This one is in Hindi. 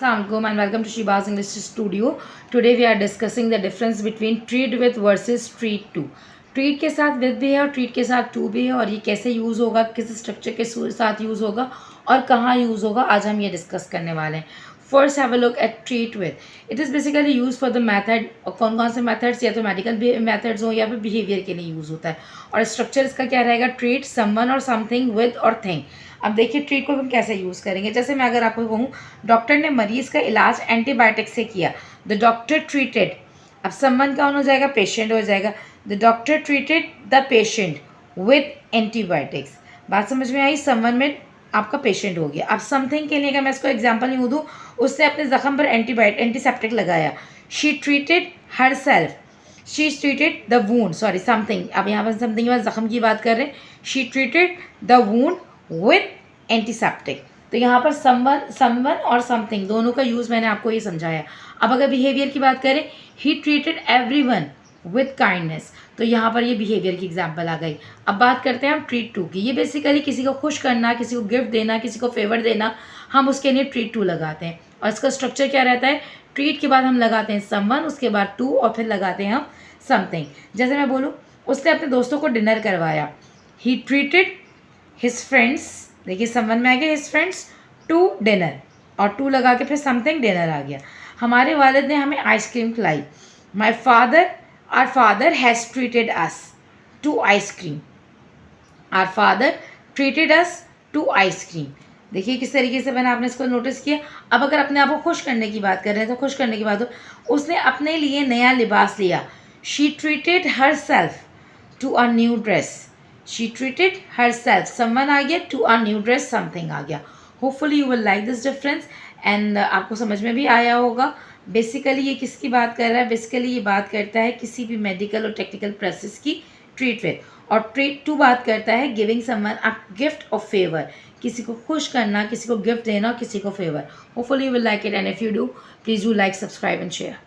Assalamualaikum and welcome to Shiba's English Studio. Today we are discussing the difference between treat with versus treat to. Treat के साथ विद भी है और ट्रीट के साथ टू भी है और ये कैसे यूज़ होगा, किस स्ट्रक्चर के साथ यूज़ होगा और कहाँ यूज़ होगा, आज हम ये डिस्कस करने वाले हैं. First have a look at treat with. It is basically use for the method. कौन कौन से मेथड्स, या तो मेडिकल मेथड्स हो या फिर बिहेवियर के लिए यूज़ होता है. और स्ट्रक्चर इसका क्या रहेगा, ट्रीट समवन और समथिंग विद और थिंग. अब देखिए ट्रीट को हम कैसे यूज़ करेंगे. जैसे मैं अगर आपको कहूँ डॉक्टर ने मरीज़ का इलाज एंटीबायोटिक से किया, द डॉक्टर ट्रीटेड. अब समवन कौन हो जाएगा, पेशेंट हो जाएगा. The doctor treated the patient with antibiotics. बात समझ में आई. समवन में आपका पेशेंट हो गया. अब समथिंग के लिए अगर मैं इसको एग्जांपल यूँ दूँ, उसने अपने ज़ख्म पर एंटीसेप्टिक लगाया. She treated her self. She treated the wound, sorry something, अब यहाँ पर समथिंग के बाद ज़ख्म की बात कर रहे हैं. She treated the wound with antiseptic. तो यहाँ पर समवन और समथिंग दोनों का यूज़ मैंने आपको ये समझाया. अब अगर बिहेवियर की बात करें, he treated everyone with kindness. तो यहाँ पर ये बिहेवियर की एग्जांपल आ गई. अब बात करते हैं हम ट्रीट टू की. ये बेसिकली किसी को खुश करना, किसी को गिफ्ट देना, किसी को फेवर देना, हम उसके लिए ट्रीट टू लगाते हैं. और इसका स्ट्रक्चर क्या रहता है, ट्रीट के बाद हम लगाते हैं समवन, उसके बाद टू और फिर लगाते हैं हम समथिंग. जैसे मैं बोलूँ, उसने अपने दोस्तों को डिनर करवाया. He treated his friends. देखिए समवन में आ गया हिज फ्रेंड्स टू डिनर और टू लगा के फिर समथिंग डिनर आ गया. हमारे वालिद ने हमें आइसक्रीम खिलाई. My father, our father has treated us to ice cream. Our father treated us to ice cream. देखिए किस तरीके से मैंने आपने इसको नोटिस किया. अब अगर अपने आप को खुश करने की बात कर रहे हैं तो खुश करने की बात हो, उसने अपने लिए नया लिबास लिया. She treated herself to a new dress. She treated herself, someone आ गया, to a new dress something आ गया. Hopefully you will like this difference and आपको समझ में भी आया होगा. बेसिकली ये किसकी बात कर रहा है, बेसिकली ये बात करता है किसी भी मेडिकल और टेक्निकल प्रोसेस की, ट्रीट विद. और ट्रीट टू बात करता है giving someone a gift of favour, किसी को खुश करना, किसी को गिफ्ट देना, किसी को favour. Hopefully you will like it and if you do please do like, subscribe and share.